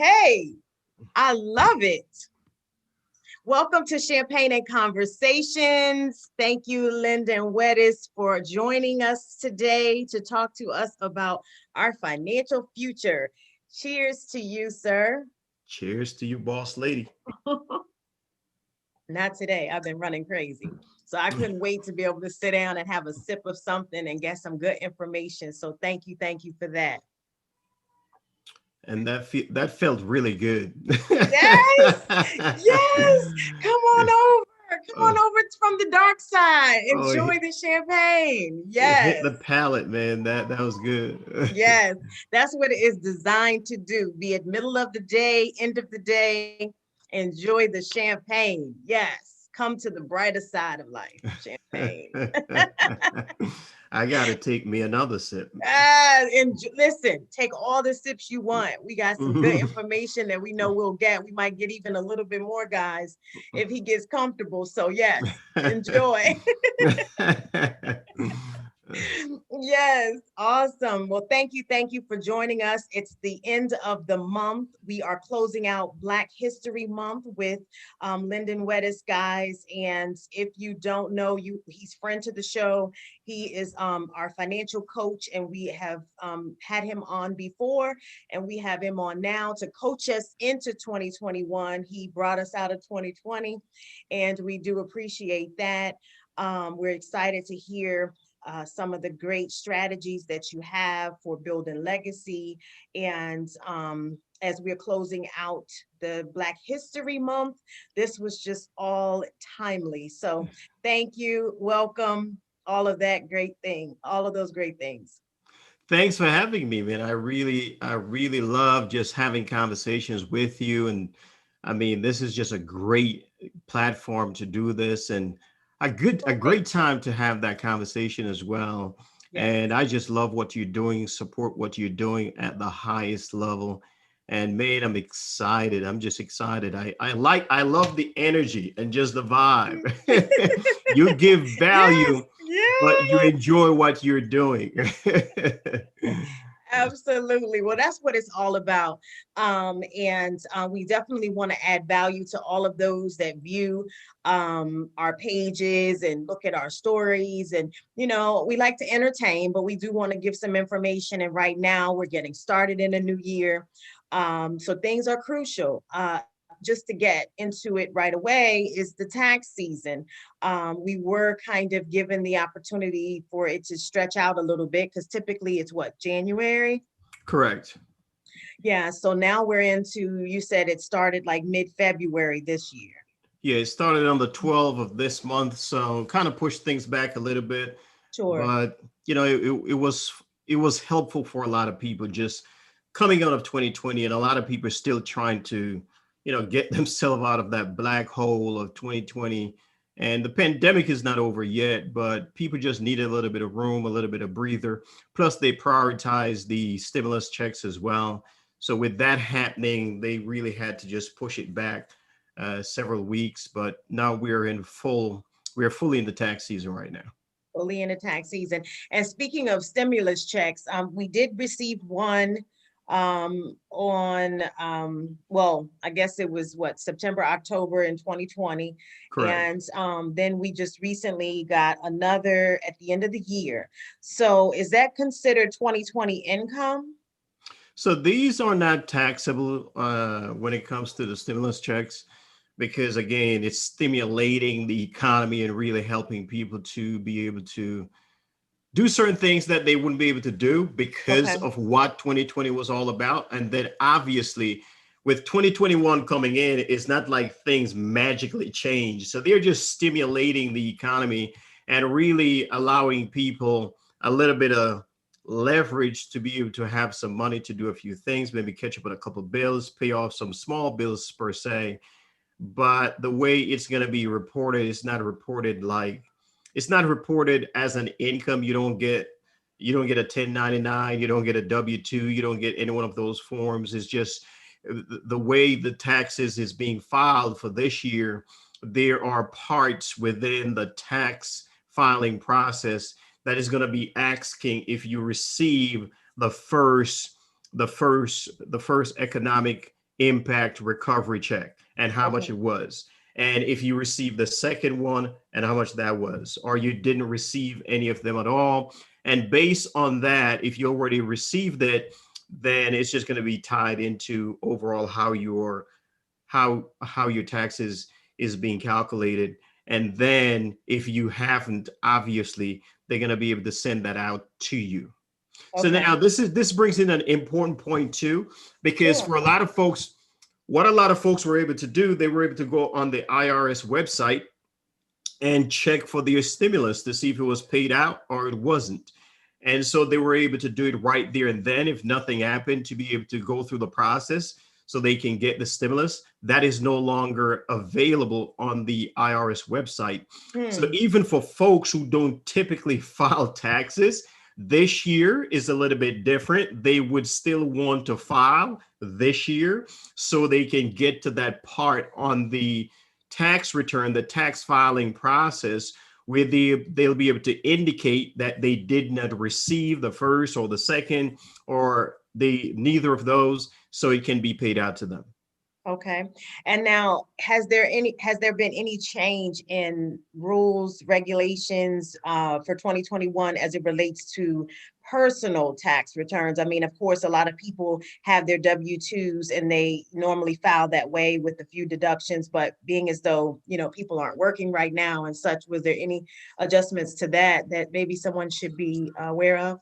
Okay, I love it. Welcome to Champagne and Conversations. Thank you, Lynden for joining us today to talk to us about our financial future. Cheers to you, sir. Cheers to you, boss lady. Not today. I've been running crazy. So I couldn't wait to be able to sit down and have a sip of something and get some good information. So thank you for that. And that felt really good. Yes, yes. Come on over. Come on oh, over from the dark side. oh, Enjoy the champagne. it hit Yes, the palate, man. That was good. yes. That's what it is designed to do. Be it middle of the day, end of the day. Enjoy the champagne. Yes. Come to the brighter side of life. Champagne. I gotta take me another sip. And listen, take all the sips you want. We got some good information that we know we'll get. We might get even a little bit more, guys, if he gets comfortable. So, yes, enjoy. Yes, awesome. Well, thank you for joining us. It's the end of the month. We are closing out Black History Month with Lynden guys. And if you don't know, he's friend to the show. He is our financial coach, and we have had him on before, and we have him on now to coach us into 2021. He brought us out of 2020, and we do appreciate that. We're excited to hear some of the great strategies that you have for building legacy. And as we're closing out the Black History Month, this was just all timely. So thank you, welcome, all of that great thing, all of those great things. Thanks for having me, man. I really love just having conversations with you. And I mean, this is just a great platform to do this and a great time to have that conversation as well. Yes. And I just love what you're doing, support what you're doing at the highest level. And man, I'm excited. I'm just excited. I love the energy and just the vibe. You give Yes, value, but you yes. enjoy what you're doing. Absolutely. Well, that's what it's all about. And we definitely want to add value to all of those that view our pages and look at our stories. And, we like to entertain, but we do want to give some information. And right now we're getting started in a new year. So things are crucial. Just to get into it right away is the tax season. We were kind of given the opportunity for it to stretch out a little bit because typically it's what, January? Correct. Yeah, so now we're into, you said it started like mid-February this year. Yeah, it started on the 12th of this month, so kind of pushed things back a little bit. Sure. But it was helpful for a lot of people just coming out of 2020, and a lot of people are still trying to get themselves out of that black hole of 2020. And the pandemic is not over yet, but people just needed a little bit of room, a little bit of breather. Plus, they prioritize the stimulus checks as well. So with that happening, they really had to just push it back several weeks. But now we are fully in the tax season right now. Fully in the tax season. And speaking of stimulus checks, we did receive one on well, I guess it was what, September, October in 2020. Correct. And then we just recently got another at the end of the year. So is that considered 2020 income? So these are not taxable when it comes to the stimulus checks, because again, it's stimulating the economy and really helping people to be able to do certain things that they wouldn't be able to do because Okay. of what 2020 was all about. And then obviously, with 2021 coming in, it's not like things magically change. So they're just stimulating the economy and really allowing people a little bit of leverage to be able to have some money to do a few things, maybe catch up on a couple of bills, pay off some small bills per se. But the way it's going to be reported is not reported like it's not reported as an income. You don't get a 1099, you don't get a W-2, you don't get any one of those forms. It's just the way the taxes is being filed for this year. There are parts within the tax filing process that is going to be asking if you receive the first economic impact recovery check and how much Okay. it was. And if you received the second one and how much that was, or you didn't receive any of them at all. And based on that, if you already received it, then it's just going to be tied into overall how your taxes is being calculated. And then if you haven't, obviously they're going to be able to send that out to you. So now Okay. this brings in an important point too, because Sure. for a lot of folks, what a lot of folks were able to do, they were able to go on the IRS website and check for their stimulus to see if it was paid out or it wasn't. And so they were able to do it right there and then, if nothing happened, to be able to go through the process so they can get the stimulus. That is no longer available on the IRS website. So Hmm. even for folks who don't typically file taxes, this year is a little bit different. They would still want to file this year so they can get to that part on the tax return, the tax filing process, where they'll be able to indicate that they did not receive the first or the second or neither of those, so it can be paid out to them. Okay. And now, has there been any change in rules, regulations for 2021 as it relates to personal tax returns? I mean, of course, a lot of people have their W-2s and they normally file that way with a few deductions, but being as though, people aren't working right now and such, was there any adjustments to that maybe someone should be aware of?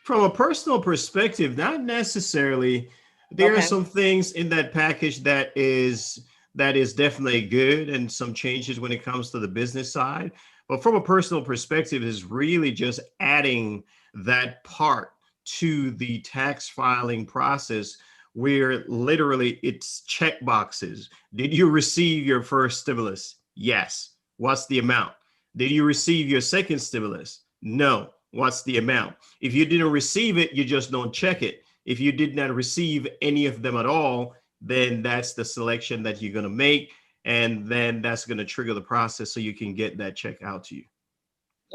From a personal perspective, not necessarily. There are Okay. some things in that package that is definitely good, and some changes when it comes to the business side. But from a personal perspective, is really just adding that part to the tax filing process where literally it's check boxes. Did you receive your first stimulus? Yes. What's the amount? Did you receive your second stimulus? No. What's the amount? If you didn't receive it, you just don't check it. If you did not receive any of them at all, then that's the selection that you're going to make. And then that's going to trigger the process so you can get that check out to you.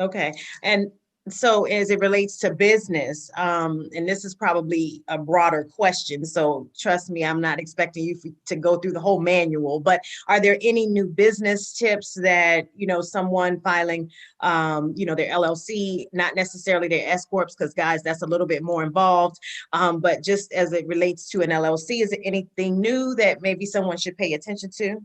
Okay. And so as it relates to business, and this is probably a broader question, so trust me, I'm not expecting you to go through the whole manual, but are there any new business tips that, someone filing, their LLC, not necessarily their S corps, because guys, that's a little bit more involved. But just as it relates to an LLC, is there anything new that maybe someone should pay attention to?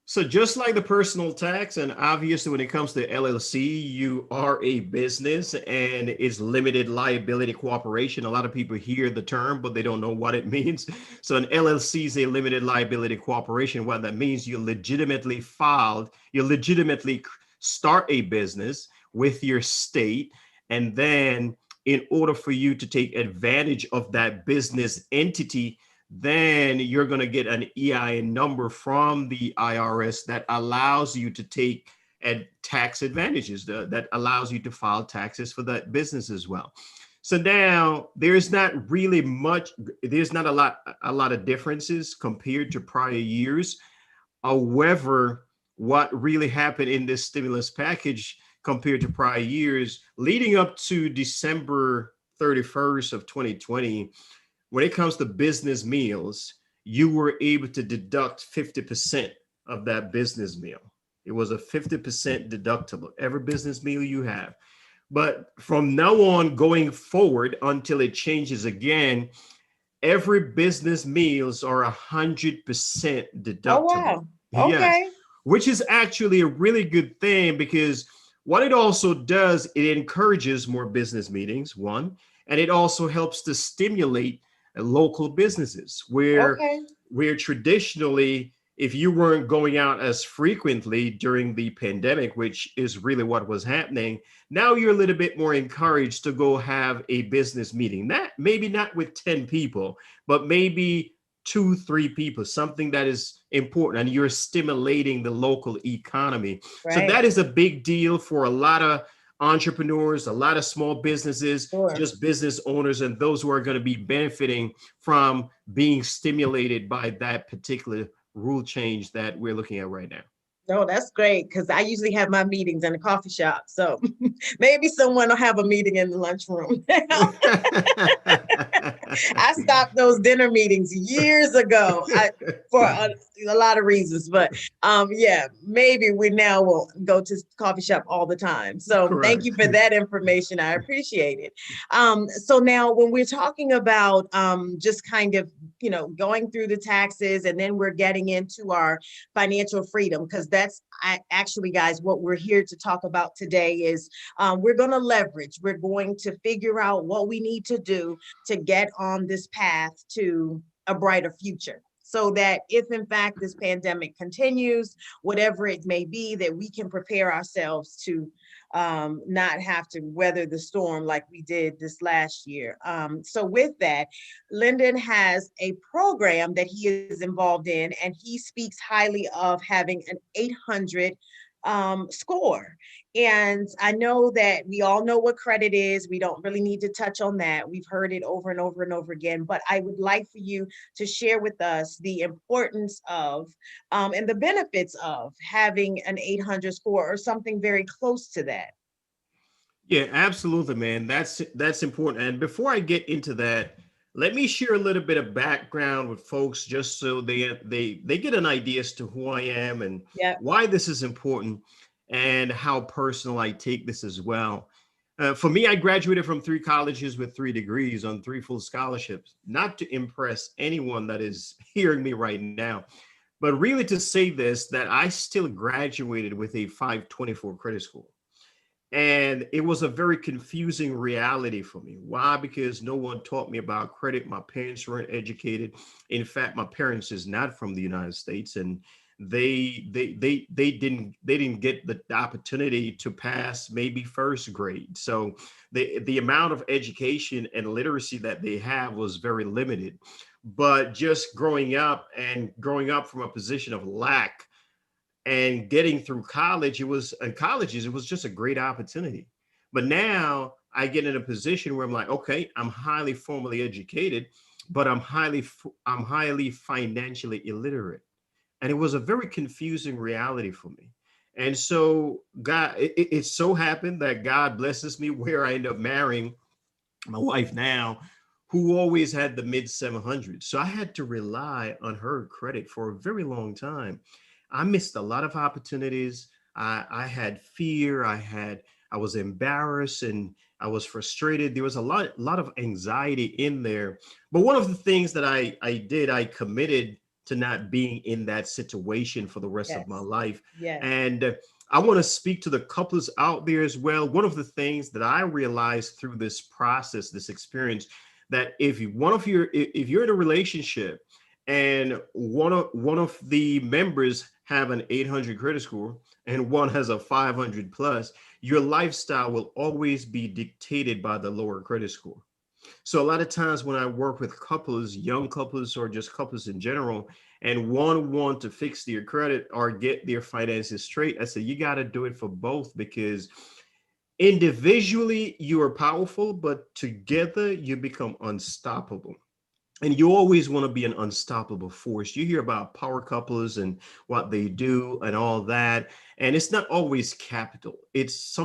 So just like the personal tax, and obviously when it comes to LLC, you are a business and it's limited liability corporation. A lot of people hear the term, but they don't know what it means. So an LLC is a limited liability corporation. What that means, you legitimately start a business with your state, and then in order for you to take advantage of that business entity, then you're going to get an EIN number from the IRS that allows you to take tax advantages, that allows you to file taxes for that business as well. So now there's not a lot of differences compared to prior years. However, what really happened in this stimulus package compared to prior years leading up to December 31st of 2020, when it comes to business meals, you were able to deduct 50% of that business meal. It was a 50% deductible, every business meal you have. But from now on, going forward until it changes again, every business meals are 100% Oh, deductible. wow. Yes, Okay. which is actually a really good thing, because what it also does, it encourages more business meetings, one, and it also helps to stimulate local businesses Okay. where traditionally, if you weren't going out as frequently during the pandemic, which is really what was happening, now you're a little bit more encouraged to go have a business meeting. Not maybe not with 10 people, but maybe 2, 3 people, something that is important, and you're stimulating the local economy. So Right. that is a big deal for a lot of entrepreneurs, a lot of small businesses, Sure. just business owners, and those who are going to be benefiting from being stimulated by that particular rule change that we're looking at right now. No, that's great because I usually have my meetings in the coffee shop. So maybe someone will have a meeting in the lunchroom. I stopped those dinner meetings years ago. For a lot of reasons, but yeah, maybe we now will go to coffee shop all the time. So thank you Correct. for that information. I appreciate it. So now when we're talking about just kind of, going through the taxes, and then we're getting into our financial freedom, because that's actually, guys, what we're here to talk about today is we're going to leverage. We're going to figure out what we need to do to get on this path to a brighter future. So that if in fact this pandemic continues, whatever it may be, that we can prepare ourselves to not have to weather the storm like we did this last year. So with that, Lynden has a program that he is involved in, and he speaks highly of having an 800 score. And I know that we all know what credit is. We don't really need to touch on that. We've heard it over and over and over again, but I would like for you to share with us the importance of and the benefits of having an 800 score or something very close to that. Yeah, absolutely, man. That's important. And before I get into that, let me share a little bit of background with folks just so they get an idea as to who I am and Yeah. why this is important and how personal I take this as well. For me, I graduated from three colleges with three degrees on three full scholarships, not to impress anyone that is hearing me right now, but really to say this that I still graduated with a 524 credit score. And it was a very confusing reality for me. Why? Because no one taught me about credit. My parents weren't educated. In fact, my parents is not from the United States, and they didn't get the opportunity to pass maybe first grade. So the amount of education and literacy that they have was very limited. But just growing up from a position of lack and getting through college, it was in colleges, it was just a great opportunity. But now I get in a position where I'm like, okay, I'm highly formally educated, but I'm highly financially illiterate. And it was a very confusing reality for me. And so God, it so happened that God blesses me where I end up marrying my wife now, who always had the mid 700s. So I had to rely on her credit for a very long time. I missed a lot of opportunities. I had fear. I was embarrassed and I was frustrated. There was a lot of anxiety in there. But one of the things that I did, I committed to not being in that situation for the rest of my Yes. life. Yes. And I want to speak to the couples out there as well. One of the things that I realized through this process, this experience, that if you're in a relationship and one of the members have an 800 credit score and one has a 500 plus, your lifestyle will always be dictated by the lower credit score. So a lot of times when I work with couples, young couples or just couples in general, and one want to fix their credit or get their finances straight, I say you got to do it for both, because individually you are powerful, but together you become unstoppable. And you always want to be an unstoppable force. You hear about power couples and what they do and all that, and it's not always capital. It's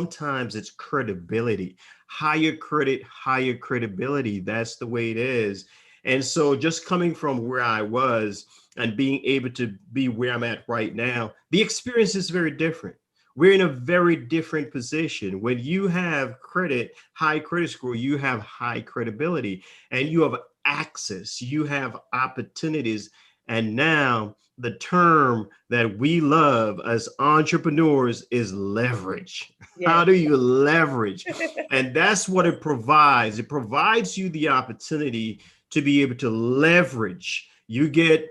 credibility. Higher credit, higher credibility. That's the way it is. And so just coming from where I was and being able to be where I'm at right now, the experience is very different. We're in a very different position. When you have credit, high credit score, you have high credibility and you have access, you have opportunities. And now the term that we love as entrepreneurs is leverage. How Yes. do you leverage? And that's what it provides. It provides you the opportunity to be able to leverage. You get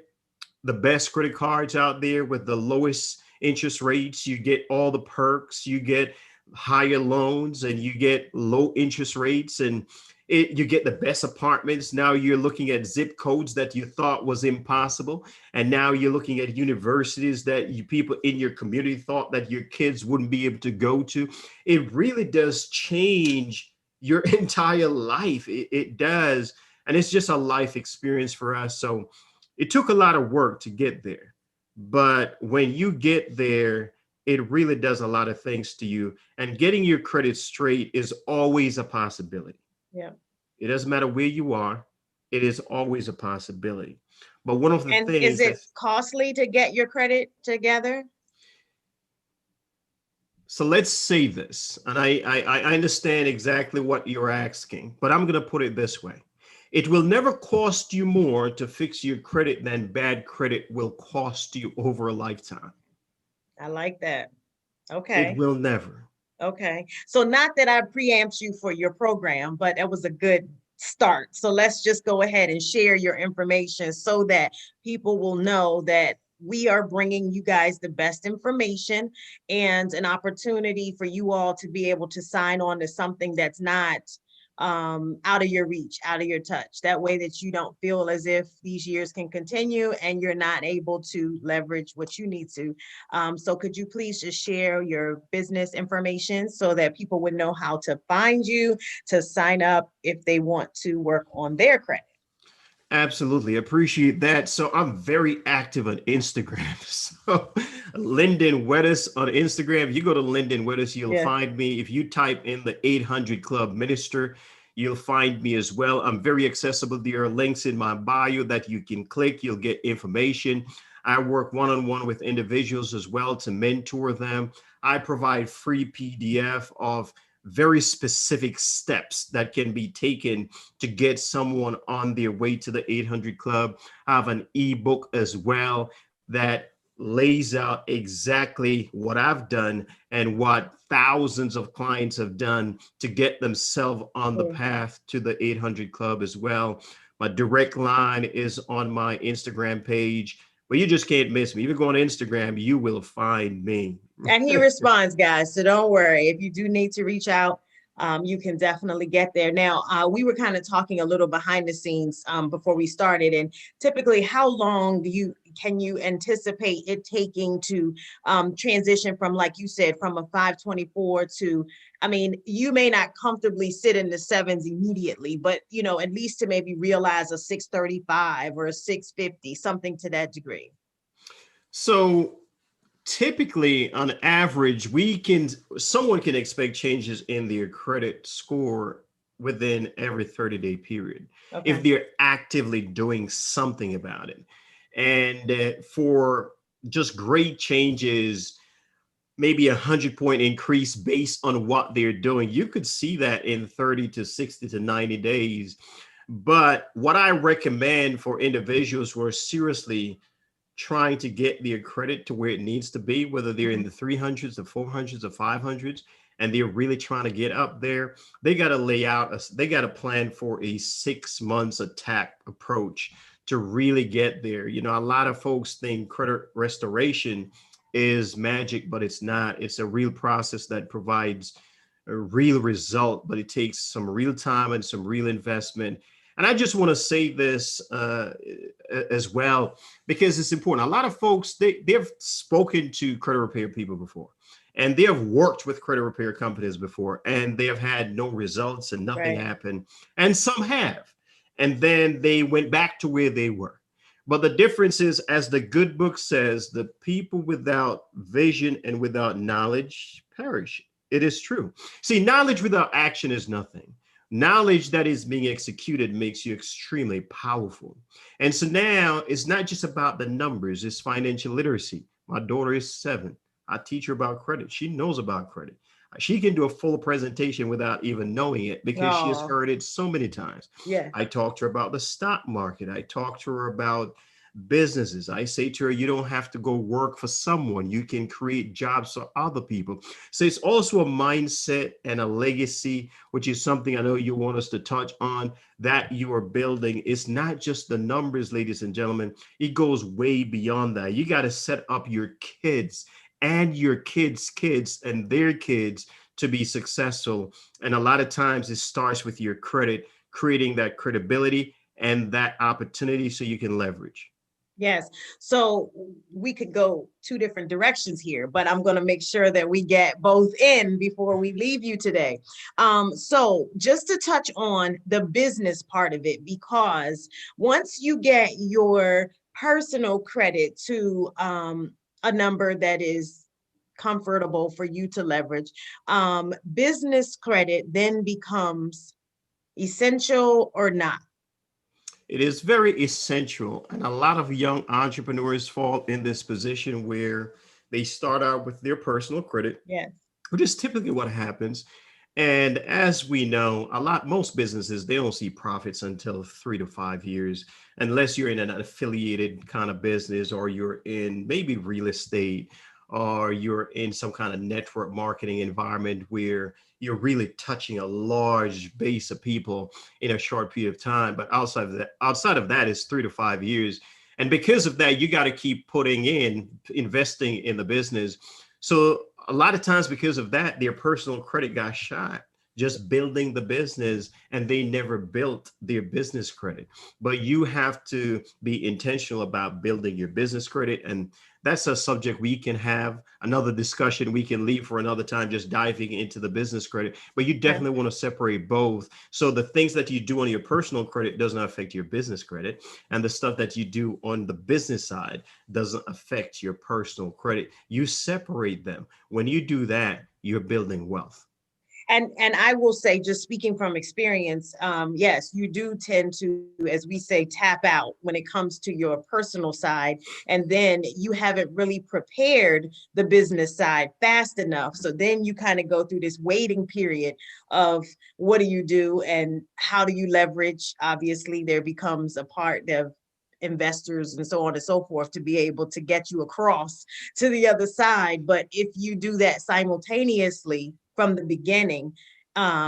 the best credit cards out there with the lowest interest rates. You get all the perks. You get higher loans and you get low interest rates, and you get the best apartments. Now you're looking at zip codes that you thought was impossible. And now you're looking at universities that people in your community thought that your kids wouldn't be able to go to. It really does change your entire life. It does. And it's just a life experience for us. So it took a lot of work to get there. But when you get there, it really does a lot of things to you. And getting your credit straight is always a possibility. Yeah. It doesn't matter where you are. it is always a possibility. But one of the And is things it that's costly to get your credit together? so let's say this, and I understand exactly what you're asking, but I'm going to put it this way. It will never cost you more to fix your credit than bad credit will cost you over a lifetime. I like that. It Okay. will never. Okay. So not that I preempt you for your program, but it was a good start. So let's just go ahead and share your information so that people will know that we are bringing you guys the best information and an opportunity for you all to be able to sign on to something that's not out of your reach, out of your touch. That way that you don't feel as if these years can continue and you're not able to leverage what you need to. So could you please just share your business information so that people would know how to find you to sign up if they want to work on their credit? Absolutely. Appreciate that. So I'm very active on Instagram. So Lynden Weddis on Instagram. If you go to Lynden Weddis, you'll Yeah. find me. If you type in the 800 Club Minister, you'll find me as well. I'm very accessible. There are links in my bio that you can click. You'll get information. I work one-on-one with individuals as well to mentor them. I provide free PDF of very specific steps that can be taken to get someone on their way to the 800 Club. I have an ebook as well that lays out exactly what I've done and what thousands of clients have done to get themselves on the Mm. path to the 800 Club as well. My direct line is on my Instagram page, but you just can't miss me. If you go on Instagram, you will find me. And he responds, guys. So don't worry. If you do need to reach out, you can definitely get there. Now, we were kind of talking a little behind the scenes before we started. And typically, how long can you anticipate it taking to transition from, like you said, from a 524 to, I mean, you may not comfortably sit in the sevens immediately, but at least to maybe realize a 635 or a 650, something to that degree. So typically on average someone can expect changes in their credit score within every 30-day period if Okay. they're actively doing something about it. And for just great changes, maybe 100-point increase based on what they're doing, you could see that in 30 to 60 to 90 days. But what I recommend for individuals who are seriously trying to get their credit to where it needs to be, whether they're in Mhm. the 300s, the 400s, the 500s, and they're really trying to get up there, they got to they got to plan for a 6 months attack approach to really get there. A lot of folks think credit restoration is magic, but it's not. It's a real process that provides a real result, but it takes some real time and some real investment. And I just want to say this as well, because it's important. A lot of folks, they've spoken to credit repair people before, and they have worked with credit repair companies before, and they have had no results and nothing Right. happened. And some have. And then they went back to where they were. But the difference is, as the good book says, the people without vision and without knowledge perish. It is true. See, knowledge without action is nothing. Knowledge that is being executed makes you extremely powerful. And so now it's not just about the numbers, it's financial literacy. My daughter is 7. I teach her about credit. She knows about credit. She can do a full presentation without even knowing it because she has Oh, heard it so many times. yeah. I talk to her about the stock market. I talk to her about businesses. I say to her, you don't have to go work for someone. You can create jobs for other people. So it's also a mindset and a legacy, which is something I know you want us to touch on, that you are building. It's not just the numbers, ladies and gentlemen. It goes way beyond that. You got to set up your kids and your kids' kids and their kids to be successful. And a lot of times it starts with your credit, creating that credibility and that opportunity so you can leverage. Yes. So we could go two different directions here, but I'm going to make sure that we get both in before we leave you today. So just to touch on the business part of it, because once you get your personal credit to a number that is comfortable for you to leverage, business credit then becomes essential or not. It is very essential. And a lot of young entrepreneurs fall in this position where they start out with their personal credit, Yes. which is typically what happens. And as we know, most businesses, they don't see profits until 3 to 5 years, unless you're in an affiliated kind of business, or you're in maybe real estate, or you're in some kind of network marketing environment where you're really touching a large base of people in a short period of time. But outside of that is 3 to 5 years. And because of that, you got to keep investing in the business. So a lot of times, because of that, their personal credit got shot just building the business, and they never built their business credit. But you have to be intentional about building your business credit. And that's a subject we can have another discussion. We can leave for another time, just diving into the business credit. But you Okay. definitely want to separate both. So the things that you do on your personal credit does not affect your business credit. And the stuff that you do on the business side doesn't affect your personal credit. You separate them. When you do that, you're building wealth. And I will say, just speaking from experience, yes, you do tend to, as we say, tap out when it comes to your personal side, and then you haven't really prepared the business side fast enough. So then you kind of go through this waiting period of what do you do and how do you leverage? Obviously, there becomes a part of investors and so on and so forth to be able to get you across to the other side. But if you do that simultaneously from the beginning,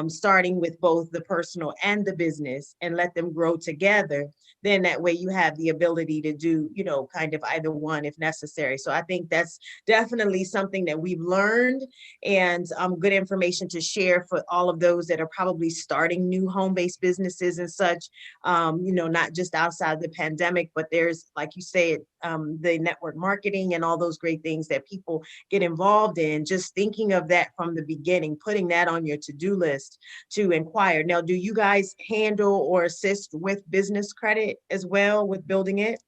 starting with both the personal and the business, and let them grow together, then that way you have the ability to do, kind of either one if necessary. So I think that's definitely something that we've learned, and good information to share for all of those that are probably starting new home-based businesses and such, not just outside the pandemic, but there's, like you said, the network marketing and all those great things that people get involved in. Just thinking of that from the beginning, putting that on your to-do list to inquire. Now, do you guys handle or assist with business credit as well with building it?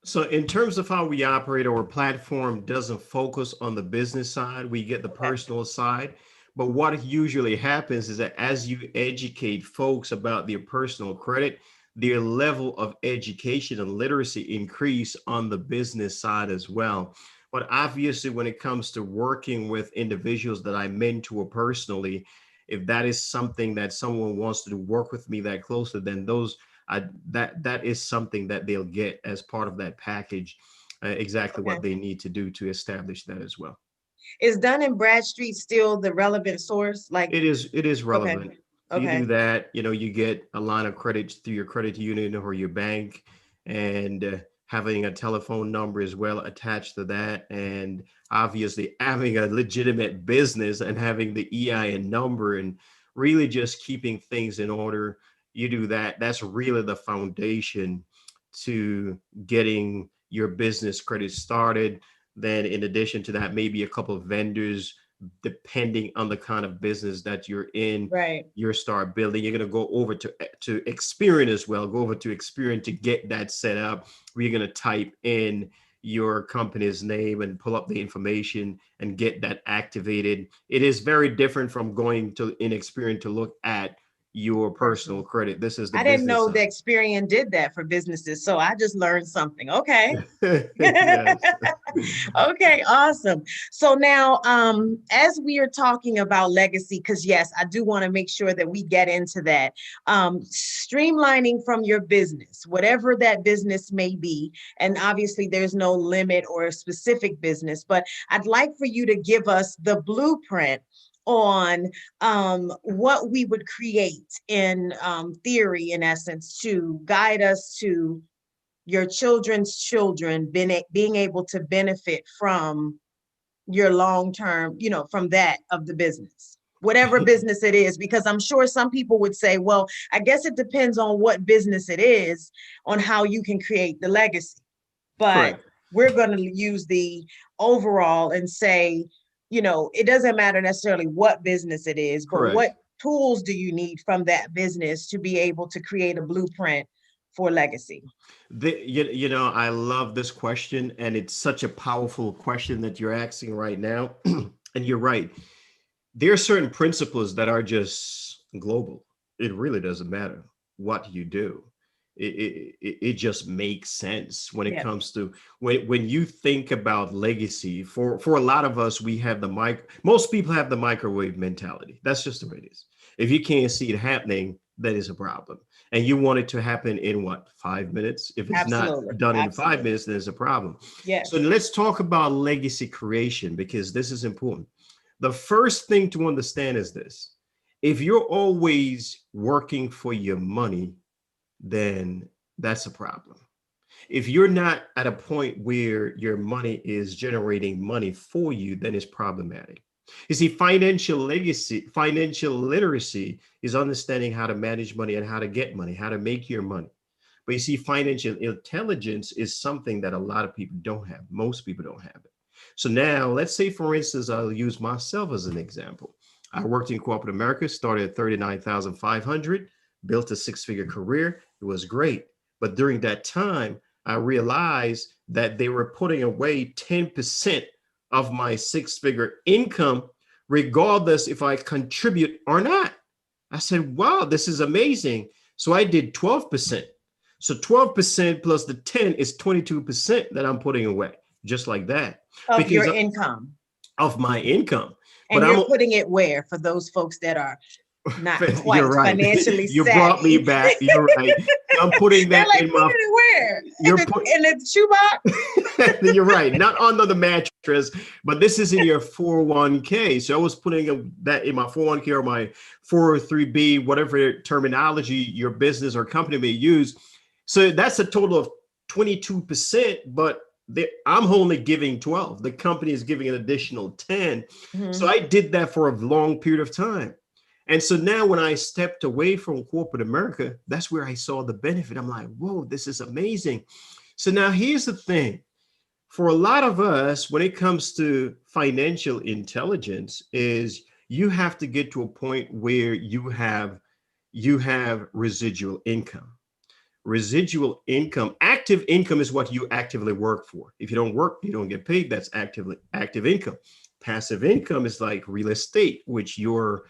So, in terms of how we operate, our platform doesn't focus on the business side. We get the Okay. personal side. But what usually happens is that as you educate folks about their personal credit, their level of education and literacy increase on the business side as well. But obviously, when it comes to working with individuals that I mentor personally, if that is something that someone wants to do, work with me that closely, then that is something that they'll get as part of that package, exactly Okay. what they need to do to establish that as well. Is Dun and Bradstreet still the relevant source? Like, It is okay, relevant. So you okay, do that, you get a line of credit through your credit union or your bank, and having a telephone number as well attached to that, and obviously having a legitimate business and having the EIN number, and really just keeping things in order. You do that. That's really the foundation to getting your business credit started. Then, in addition to that, maybe a couple of vendors, depending on the kind of business that you're in, right. you start building. You're going to go over to Experian as well. Go over to Experian to get that set up. Where you're going to type in your company's name and pull up the information and get that activated. It is very different from going to in Experian to look at your personal Personal. credit. This is the I didn't business know side. that Experian did that for businesses, so I just learned something. Okay. Yes. Okay, awesome. So now, as we are talking about legacy, because yes, I do want to make sure that we get into that. Streamlining from your business, whatever that business may be, and obviously there's no limit or a specific business, but I'd like for you to give us the blueprint on what we would create in theory, in essence, to guide us to your children's children being able to benefit from your long term, from that of the business, whatever business it is, because I'm sure some people would say, well, I guess it depends on what business it is, on how you can create the legacy. But Correct. we're going to use the overall and say, it doesn't matter necessarily what business it is, but what Correct. tools do you need from that business to be able to create a blueprint for legacy? I love this question, and it's such a powerful question that you're asking right now. And you're right. There are certain principles that are just global. It really doesn't matter what you do. it just makes sense when it Yeah, comes to when you think about legacy. For a lot of us, we have the most people have the microwave mentality. That's just the way it is. If you can't see it happening, that is a problem. And you want it to happen in what, 5 minutes? If it's not absolutely. done in five Absolutely. minutes, there's a problem. So Yes. let's talk about legacy creation, because this is important. The first thing to understand is this: if you're always working for your money, then that's a problem. If you're not at a point where your money is generating money for you, then it's problematic. You see, financial literacy is understanding how to manage money and how to get money, how to make your money. But you see, financial intelligence is something that a lot of people don't have. Most people don't have it. So now, let's say, for instance, I'll use myself as an example. I worked in corporate America, started at 39,500, built a six-figure career. It was great. But during that time, I realized that they were putting away 10% of my six-figure income, regardless if I contribute or not. I said, wow, this is amazing. So I did 12%. So 12% plus the 10 is 22% that I'm putting away, just like that, Of your because income. of my income. But And you're putting it where for those folks that are not you're quite right. financially You brought me savvy? back. You're right. I'm putting They're that like, in put my, it where? you're put, In the shoebox? you're right. Not under the mattress, but this is in your 401k. So I was putting that in my 401k or my 403b, whatever terminology your business or company may use. So that's a total of 22%, but I'm only giving 12. The company is giving an additional 10. So Mhm. I did that for a long period of time. And so now when I stepped away from corporate America, that's where I saw the benefit. I'm like, whoa, this is amazing. So now here's the thing. For a lot of us, when it comes to financial intelligence, is you have to get to a point where you have residual income. Residual income, active income is what you actively work for. If you don't work, you don't get paid. That's active income. Passive income is like real estate, which you're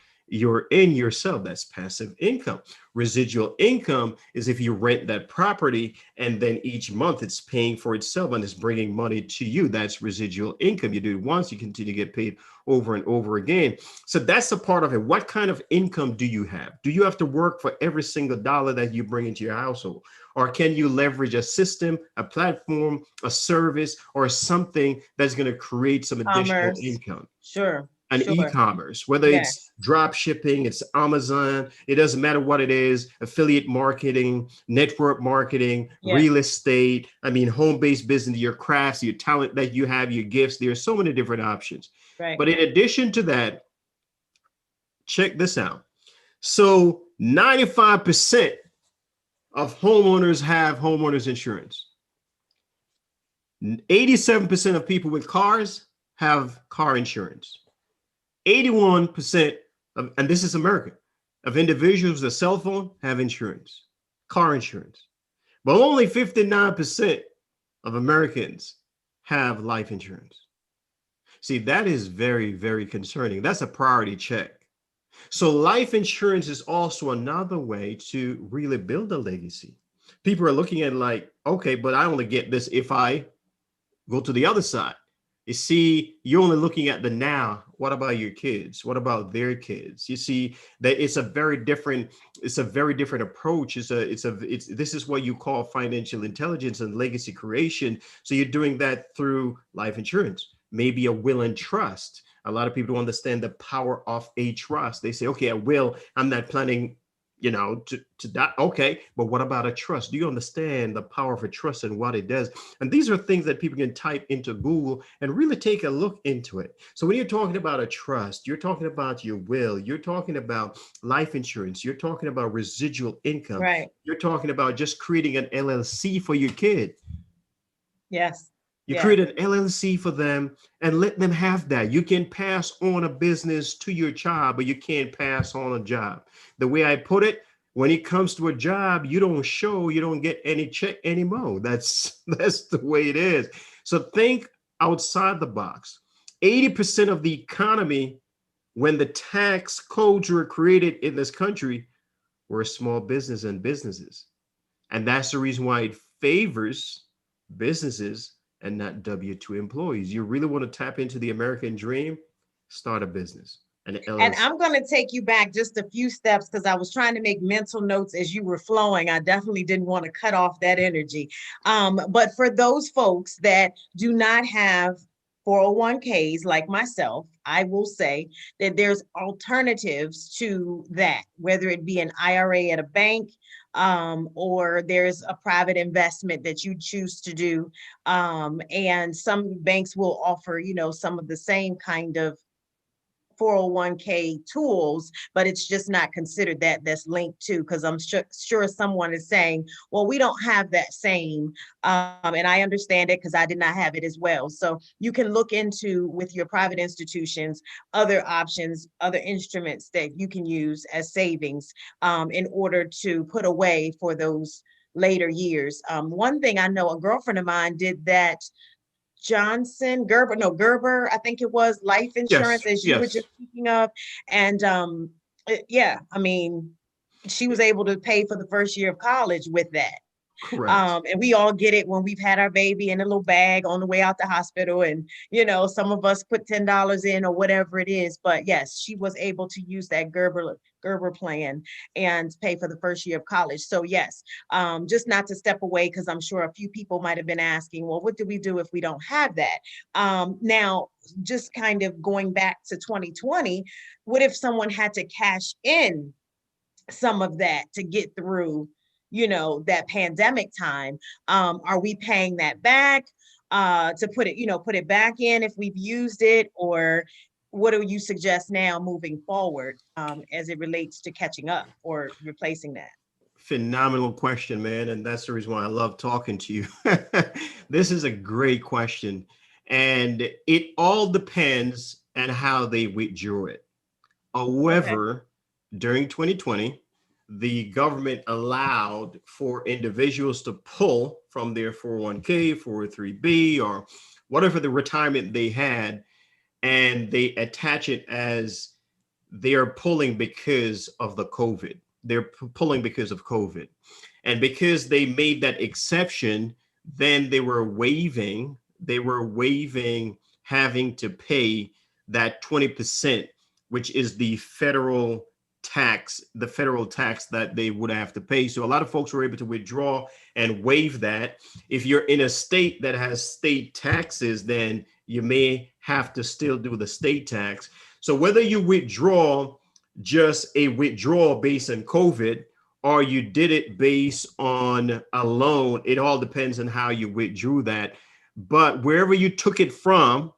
in yourself. That's passive income. Residual income is if you rent that property and then each month it's paying for itself and it's bringing money to you. That's residual income. You do it once, you continue to get paid over and over again. So that's a part of it. What kind of income do you have? Do you have to work for every single dollar that you bring into your household? Or can you leverage a system, a platform, a service, or something that's going to create some additional Commerce. income? Sure. And Sure. e-commerce, whether it's Yes. drop shipping, it's Amazon, it doesn't matter what it is, affiliate marketing, network marketing, Yeah. real estate, I mean, home-based business, your crafts, your talent that you have, your gifts, there are so many different options. Right. But in addition to that, check this out. So 95% of homeowners have homeowners insurance. 87% of people with cars have car insurance. 81% of, and this is America, of individuals with a cell phone have insurance, car insurance. But only 59% of Americans have life insurance. See, that is very, very concerning. That's a priority check. So life insurance is also another way to really build a legacy. People are looking at it like, okay, but I only get this if I go to the other side. You see, you're only looking at the now. What about your kids? What about their kids? You see that it's a very different approach. It's this is what you call financial intelligence and legacy creation. So you're doing that through life insurance, maybe a will and trust. A lot of people don't understand the power of a trust. They say, okay, a will, I'm not planning, to die. Okay, but what about a trust? Do you understand the power of a trust and what it does? And these are things that people can type into Google and really take a look into it. So when you're talking about a trust, you're talking about your will, you're talking about life insurance, you're talking about residual income, Right. you're talking about just creating an LLC for your kid. Yes. You Yes. create an LLC for them and let them have that. You can pass on a business to your child, but you can't pass on a job. The way I put it, when it comes to a job, you don't get any check anymore. That's the way it is. So think outside the box. 80% of the economy, when the tax codes were created in this country, were small business and businesses. And that's the reason why it favors businesses and not W-2 employees. You really want to tap into the American dream? Start a business, an And LLC. I'm going to take you back just a few steps because I was trying to make mental notes as you were flowing. I definitely didn't want to cut off that energy. But for those folks that do not have 401ks like myself, I will say that there's alternatives to that, whether it be an IRA at a bank, or there's a private investment that you choose to do. And some banks will offer, some of the same kind of 401k tools, but it's just not considered that that's linked to, because I'm sure someone is saying, well, we don't have that same, and I understand it because I did not have it as well. So you can look into with your private institutions, other options, other instruments that you can use as savings in order to put away for those later years. One thing I know, a girlfriend of mine did that Johnson Gerber, no Gerber, I think it was life insurance, Yes, as you were yes, just speaking of, and yeah, I mean, she was able to pay for the first year of college with that. correct. And we all get it when we've had our baby in a little bag on the way out the hospital. And, some of us put $10 in or whatever it is. But yes, she was able to use that Gerber plan and pay for the first year of college. So yes, just not to step away, because I'm sure a few people might have been asking, well, what do we do if we don't have that? Now, just kind of going back to 2020, what if someone had to cash in some of that to get through, that pandemic time? Are we paying that back to put it back in if we've used it? Or what do you suggest now moving forward as it relates to catching up or replacing that? Phenomenal question, man. And that's the reason why I love talking to you. This is a great question. And it all depends on how they withdrew it. Okay. However, during 2020, the government allowed for individuals to pull from their 401k, 403b, or whatever the retirement they had, and they attach it as they are pulling because of the COVID. They're pulling because of COVID. And because they made that exception, then they were waiving having to pay that 20%, which is the federal tax that they would have to pay. So a lot of folks were able to withdraw and waive that. If you're in a state that has state taxes, then you may have to still do the state tax. So whether you withdraw just a withdrawal based on COVID, or you did it based on a loan, it all depends on how you withdrew that. But wherever you took it from,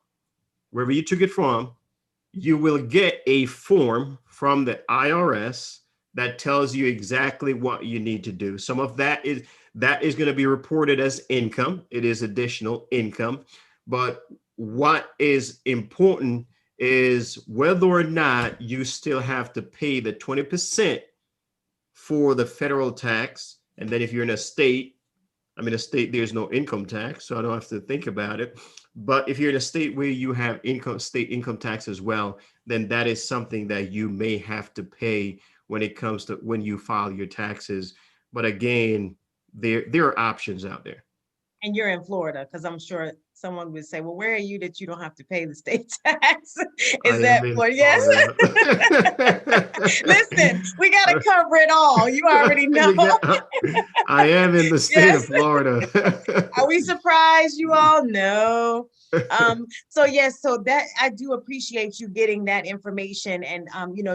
you will get a form from the IRS that tells you exactly what you need to do. Some of that is going to be reported as income. It is additional income. But what is important is whether or not you still have to pay the 20% for the federal tax. And then if you're in a state, I'm in a state there's no income tax, so I don't have to think about it. But if you're in a state where you have state income tax as well, then that is something that you may have to pay when it comes to when you file your taxes. But again, there are options out there. And you're in Florida, because I'm sure someone would say, well, where are you that you don't have to pay the state tax? I Is am that in Florida? Yes. Florida. Listen, we got to cover it all. You already know. I am in the state of Yes. Florida. Are we surprised, you all? No. So yes, so that I do appreciate you getting that information and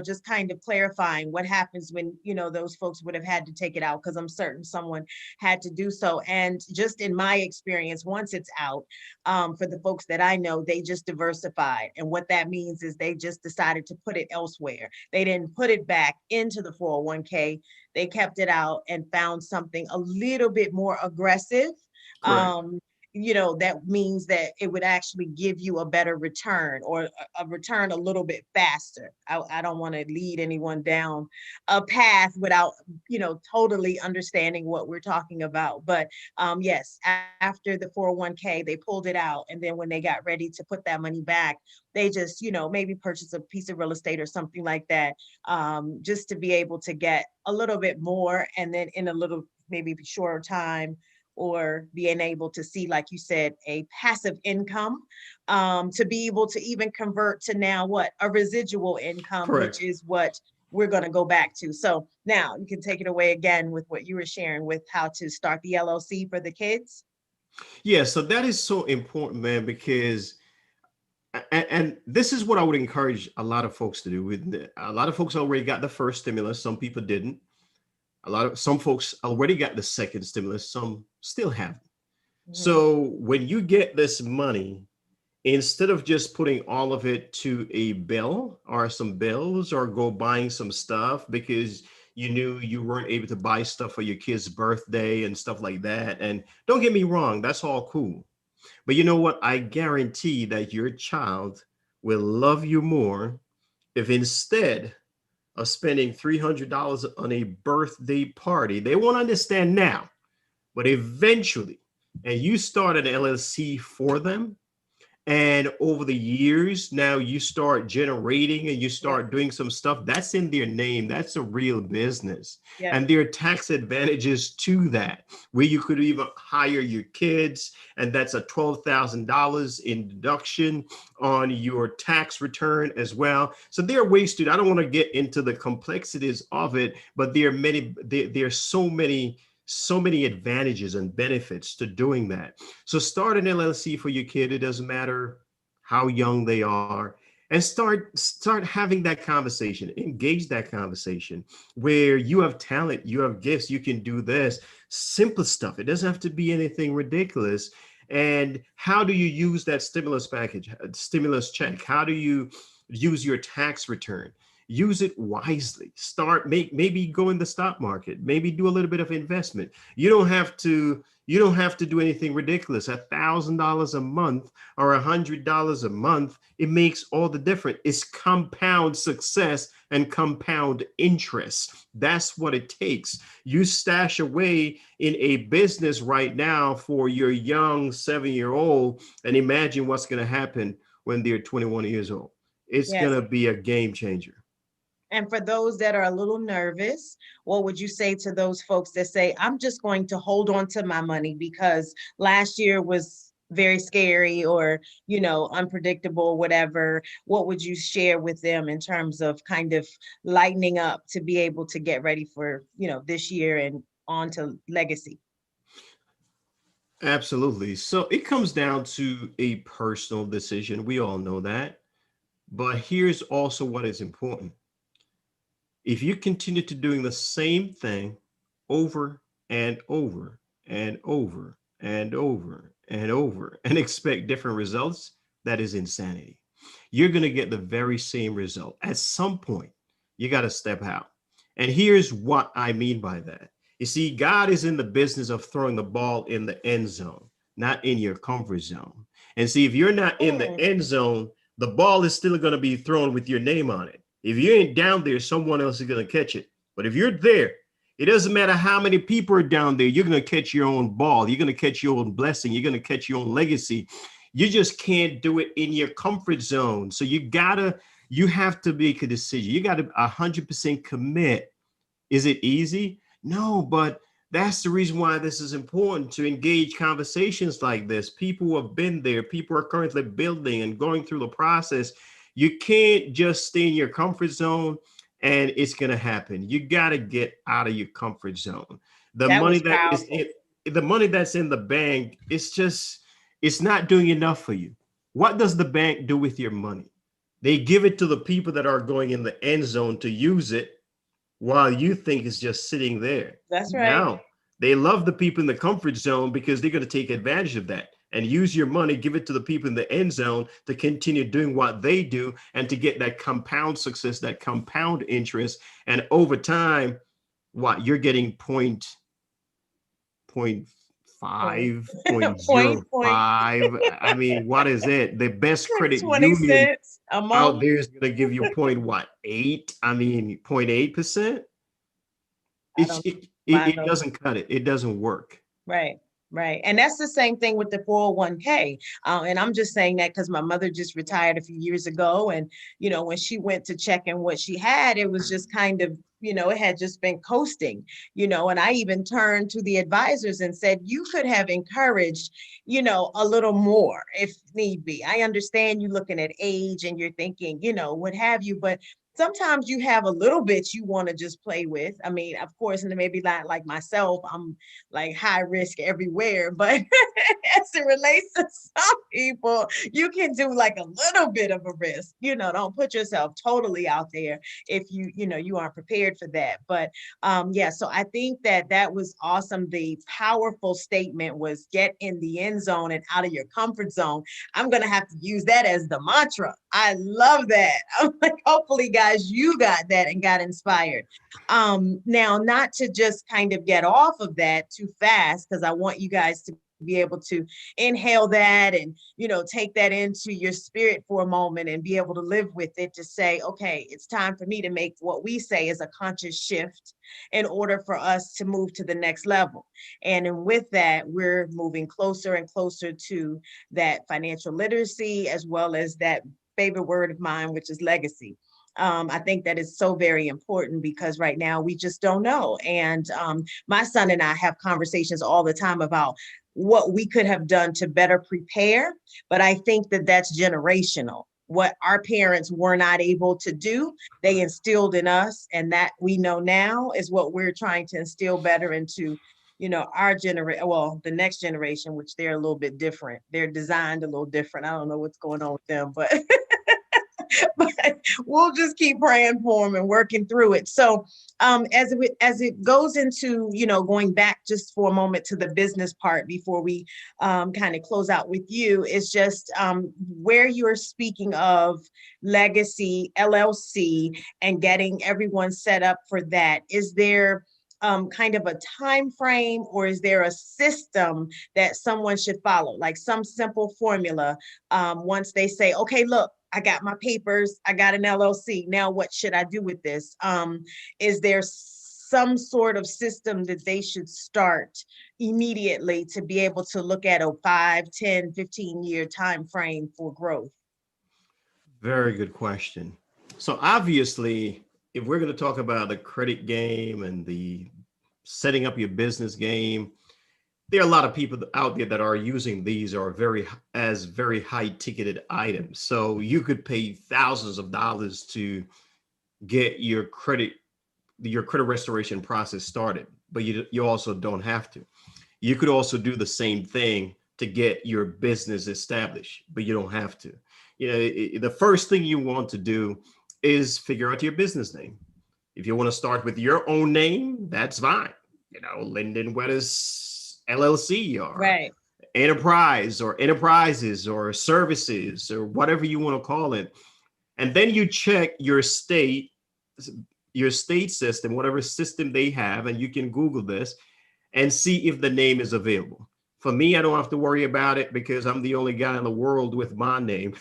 just kind of clarifying what happens when, those folks would have had to take it out, because I'm certain someone had to do so. And just in my experience, once it's out, for the folks that I know, they just diversified. And what that means is they just decided to put it elsewhere. They didn't put it back into the 401k. They kept it out and found something a little bit more aggressive. Correct. That means that it would actually give you a better return, or a return a little bit faster. I don't want to lead anyone down a path without, totally understanding what we're talking about. But yes, after the 401k, they pulled it out. And then when they got ready to put that money back, they just, maybe purchase a piece of real estate or something like that, just to be able to get a little bit more, and then in a little maybe shorter time, or being able to see, like you said, a passive income, to be able to even convert to now what a residual income, which Correct. is what we're going to go back to. So now you can take it away again with what you were sharing with how to start the LLC for the kids. Yeah, so that is so important, man, because and this is what I would encourage a lot of folks to do. A lot of folks already got the first stimulus, some people didn't. Some folks already got the second stimulus, some still haven't. Mhm. So when you get this money, instead of just putting all of it to a bill or some bills or go buying some stuff because you knew you weren't able to buy stuff for your kid's birthday and stuff like that. And don't get me wrong, that's all cool. But you know what? I guarantee that your child will love you more if instead of spending $300 on a birthday party, they won't understand now, but eventually, and you start an LLC for them, and over the years, now you start generating and you Yep. start doing some stuff that's in their name. That's a real business. Yep. And there are tax advantages to that, where you could even hire your kids, and that's a $12,000 in deduction on your tax return as well. So there are ways to, I don't want to get into the complexities of it, but there are so many advantages and benefits to doing that. So start an LLC for your kid. It doesn't matter how young they are, and start having that conversation. Engage that conversation where you have talent, you have gifts, you can do this simple stuff. It doesn't have to be anything ridiculous. And how do you use that stimulus package, stimulus check? How do you use your tax return? Use it wisely. Maybe go in the stock market, maybe do a little bit of investment. You don't have to do anything ridiculous. $1,000 a month or $100 a month, it makes all the difference. It's compound success and compound interest. That's what it takes. You stash away in a business right now for your young 7-year-old, and imagine what's going to happen when they're 21 years old. It's going Yes. to be a game changer. And for those that are a little nervous, what would you say to those folks that say, I'm just going to hold on to my money because last year was very scary or, unpredictable, whatever? What would you share with them in terms of kind of lightening up to be able to get ready for, this year and on to legacy? Absolutely. So it comes down to a personal decision. We all know that. But here's also what is important. If you continue to doing the same thing over and over and over and over and over and expect different results, that is insanity. You're going to get the very same result. At some point, you got to step out. And here's what I mean by that. You see, God is in the business of throwing the ball in the end zone, not in your comfort zone. And see, if you're not in the Mm, end zone, the ball is still going to be thrown with your name on it. If you ain't down there, someone else is going to catch it. But if you're there, it doesn't matter how many people are down there, you're going to catch your own ball. You're going to catch your own blessing. You're going to catch your own legacy. You just can't do it in your comfort zone. So you have to make a decision. You got to 100% commit. Is it easy? No, but that's the reason why this is important, to engage conversations like this. People who have been there, people are currently building and going through the process. You can't just stay in your comfort zone and it's going to happen. You got to get out of your comfort zone. The that money was that is powerful. in the money that's in the bank, it's not doing enough for you. What does the bank do with your money? They give it to the people that are going in the end zone to use it while you think it's just sitting there. That's right. Now, they love the people in the comfort zone because they're going to take advantage of that and use your money, give it to the people in the end zone to continue doing what they do and to get that compound success, that compound interest. And over time, what you're getting point Point, five, point point, zero point, five. I mean, what is it? The best credit 20 union cents a out month. there is going to give you point what, 8? I mean, 0.8%. I It's don't it mind those. doesn't cut it. It doesn't work. Right, right. And that's the same thing with the 401k. And I'm just saying that because my mother just retired a few years ago. And, when she went to check in what she had, it was just kind of it had just been coasting, and I even turned to the advisors and said, you could have encouraged, a little more if need be. I understand you looking at age and you're thinking, what have you, but sometimes you have a little bit you want to just play with. I mean, of course, and maybe not like myself, I'm like high risk everywhere, but as it relates to some people, you can do like a little bit of a risk. Don't put yourself totally out there if you aren't prepared for that. But yeah, so I think that was awesome. The powerful statement was get in the end zone and out of your comfort zone. I'm gonna have to use that as the mantra. I love that. I'm like, hopefully, guys, you got that and got inspired. Now, not to just kind of get off of that too fast, because I want you guys to be able to inhale that and take that into your spirit for a moment and be able to live with it, to say, okay, it's time for me to make what we say is a conscious shift in order for us to move to the next level. And with that, we're moving closer and closer to that financial literacy, as well as that favorite word of mine, which is legacy. I think that is so very important, because right now we just don't know. And my son and I have conversations all the time about what we could have done to better prepare. But I think that that's generational. What our parents were not able to do, they instilled in us. And that we know now is what we're trying to instill better into our generation, well, the next generation, which they're a little bit different. They're designed a little different. I don't know what's going on with them, but but we'll just keep praying for them and working through it. So as it goes into, going back just for a moment to the business part before we kind of close out with you, is just where you're speaking of legacy LLC and getting everyone set up for that. Is there kind of a time frame, or is there a system that someone should follow, like some simple formula once they say, okay, look, I got my papers, I got an LLC, now what should I do with this? Is there some sort of system that they should start immediately to be able to look at a 5, 10, 15-year time frame for growth? Very good question. So obviously, if we're going to talk about the credit game and the setting up your business game, there are a lot of people out there that are using these are very high ticketed items. So you could pay thousands of dollars to get your credit restoration process started, but you also don't have to. You could also do the same thing to get your business established, but you don't have to. The first thing you want to do is figure out your business name. If you want to start with your own name, that's fine. Lynden Wetters LLC, or Right. enterprise, or enterprises, or services, or whatever you want to call it. And then you check your state system, whatever system they have, and you can Google this and see if the name is available. For me, I don't have to worry about it because I'm the only guy in the world with my name.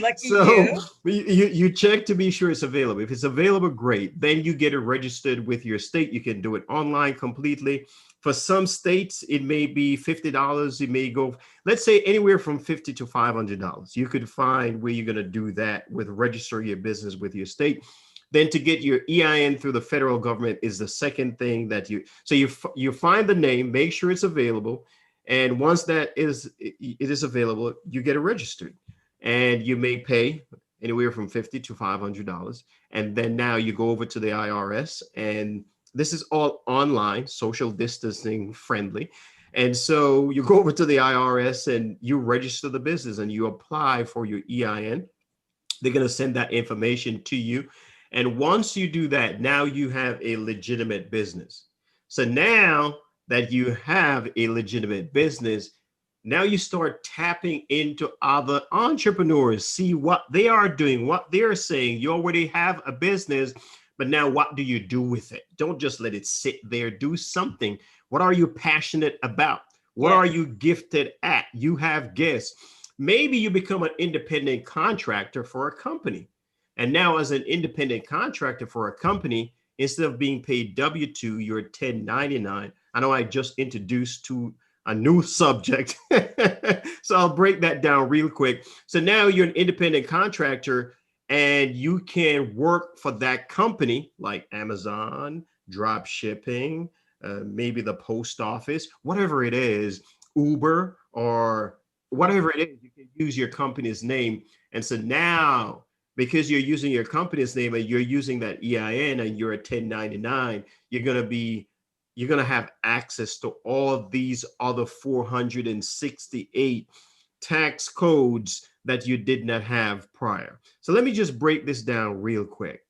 Lucky So you. you check to be sure it's available. If it's available, great. Then you get it registered with your state. You can do it online completely. For some states, it may be $50. It may go, let's say, anywhere from $50 to $500. You could find where you're going to do that with registering your business with your state. Then to get your EIN through the federal government is the second thing that you find the name, make sure it's available, and once it is available, you get it registered, and you may pay anywhere from $50 to $500, and then now you go over to the IRS, and this is all online, social distancing friendly. And so you go over to the IRS and you register the business and you apply for your EIN. They're going to send that information to you. And once you do that, now you have a legitimate business. So now that you have a legitimate business, now you start tapping into other entrepreneurs, see what they are doing, what they're saying. You already have a business, but now what do you do with it? Don't just let it sit there. Do something. What are you passionate about? What are you gifted at? You have gifts. Maybe you become an independent contractor for a company. And now, as an independent contractor for a company, instead of being paid W-2, you're 1099. I know I just introduced to a new subject. So I'll break that down real quick. So now you're an independent contractor and you can work for that company like Amazon, drop shipping, maybe the post office, whatever it is, Uber, or whatever it is, you can use your company's name. And so now, because you're using your company's name and you're using that EIN and you're a 1099, you're going to have access to all of these other 468 tax codes that you did not have prior. So let me just break this down real quick.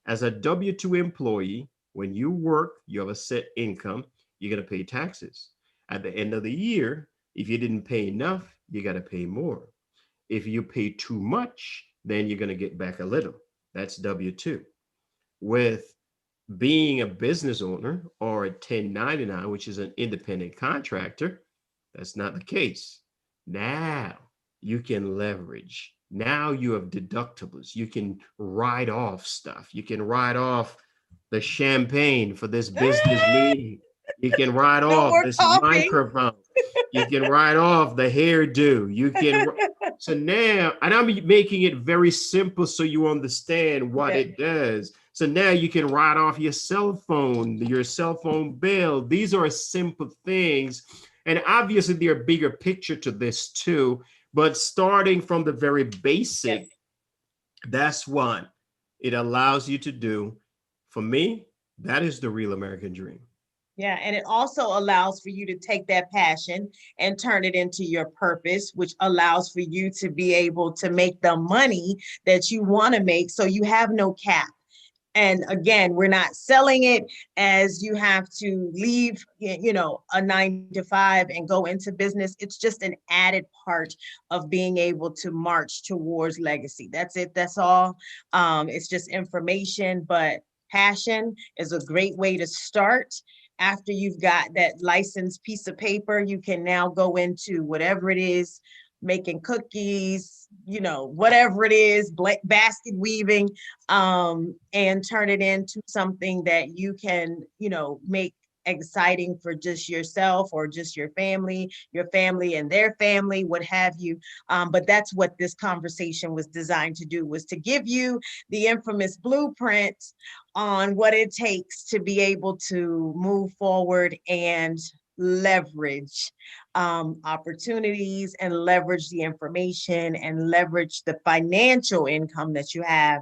As a W 2 employee, when you work, you have a set income, you're going to pay taxes. At the end of the year, if you didn't pay enough, you got to pay more. If you pay too much, then you're going to get back a little. That's W 2. With being a business owner or a 1099, which is an independent contractor, that's not the case. Now you can leverage. Now you have deductibles. You can write off stuff. You can write off the champagne for this business meeting. You can write No off more this coughing. microphone. You can write off the hairdo. You can. So now, and I'm making it very simple so you understand what Okay. it does. So now you can write off your cell phone bill. These are simple things. And obviously, there are bigger picture to this too. But starting from the very Yes. basic, that's what it allows you to do. For me, that is the real American dream. Yeah, and it also allows for you to take that passion and turn it into your purpose, which allows for you to be able to make the money that you want to make. So you have no cap. And again, we're not selling it as you have to leave, a 9 to 5 and go into business. It's just an added part of being able to march towards legacy. That's it. That's all. It's just information, but passion is a great way to start. After you've got that licensed piece of paper, you can now go into whatever it is, making cookies, whatever it is, basket weaving, and turn it into something that you can, make exciting for just yourself or just your family and their family, what have you. But that's what this conversation was designed to do, was to give you the infamous blueprint on what it takes to be able to move forward and leverage opportunities and leverage the information and leverage the financial income that you have.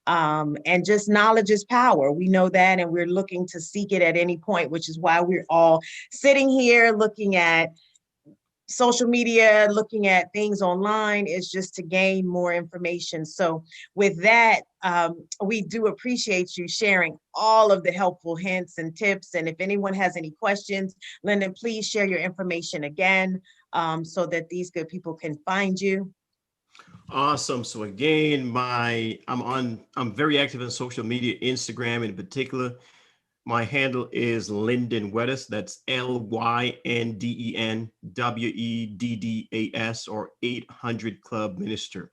And just knowledge is power. We know that, and we're looking to seek it at any point, which is why we're all sitting here looking at social media, looking at things online, is just to gain more information. So with that, we do appreciate you sharing all of the helpful hints and tips. And if anyone has any questions, Lynden, please share your information again, so that these good people can find you. Awesome. So again, I'm very active in social media, Instagram in particular. My handle is Lynden Weddes. That's LYNDEN or 800 Club Minister.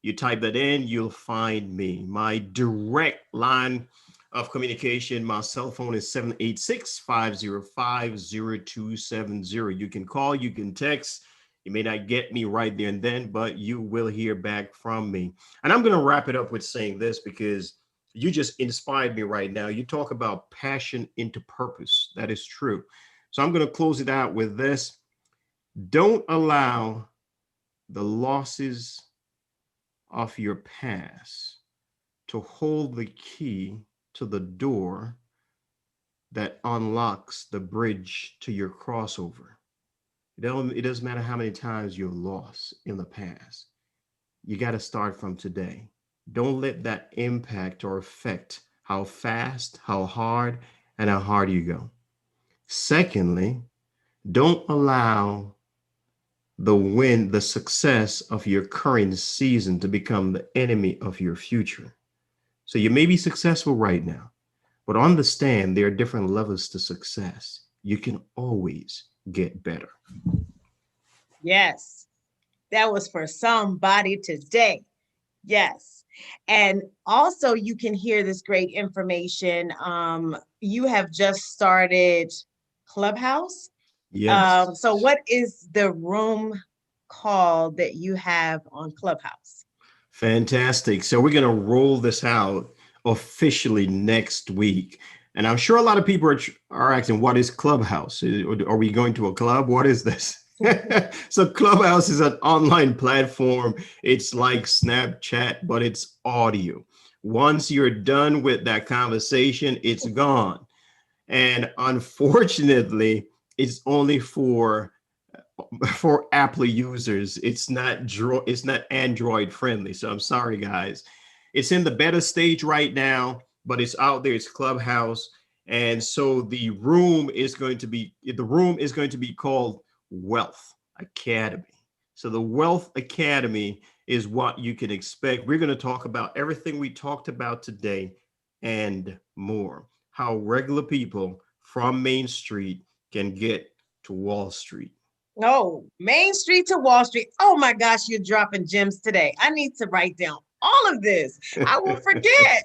You type that in, you'll find me. My direct line of communication, my cell phone is 786-505-0270. You can call, you can text. You may not get me right there and then, but you will hear back from me. And I'm going to wrap it up with saying this, because you just inspired me right now. You talk about passion into purpose. That is true. So I'm going to close it out with this. Don't allow the losses of your past to hold the key to the door that unlocks the bridge to your crossover. It doesn't matter how many times you've lost in the past. You got to start from today. Don't let that impact or affect how fast, how hard, and how hard you go. Secondly, don't allow the success of your current season to become the enemy of your future. So you may be successful right now, but understand there are different levels to success. You can always get better. Yes, that was for somebody today. Yes. And also, you can hear this great information. You have just started Clubhouse. Yes. So what is the room called that you have on Clubhouse? Fantastic. So we're going to roll this out officially next week. And I'm sure a lot of people are asking, what is Clubhouse? Are we going to a club? What is this? So Clubhouse is an online platform. It's like Snapchat, but it's audio. Once you're done with that conversation, it's gone. And unfortunately, it's only for Apple users. It's not Android friendly. So I'm sorry, guys. It's in the beta stage right now, but it's out there. It's Clubhouse, and so the room is going to be called Wealth Academy. So the Wealth Academy is what you can expect. We're going to talk about everything we talked about today and more. How regular people from Main Street can get to Wall Street. Oh, Main Street to Wall Street. Oh my gosh, you're dropping gems today. I need to write down all of this. I will forget.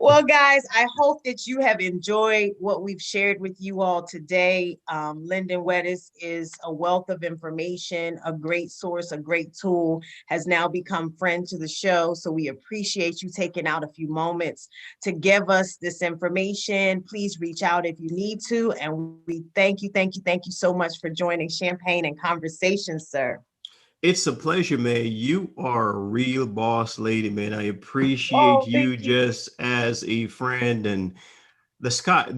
Well, guys, I hope that you have enjoyed what we've shared with you all today. Lynden Weddis is a wealth of information, a great source, a great tool, has now become friend to the show. So we appreciate you taking out a few moments to give us this information. Please reach out if you need to. And we thank you so much for joining Champagne and Conversation, sir. It's a pleasure, man. You are a real boss lady, man. I appreciate Oh, thank you you. just as a friend, and the sky,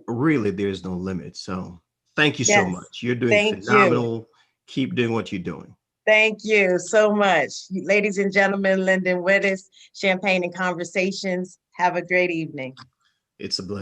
really, there's no limit. So thank you so Yes, much. You're doing thank you. phenomenal. Keep doing what you're doing. Thank you so much. Ladies and gentlemen, Lynden Wittes, Champagne and Conversations. Have a great evening. It's a blessing.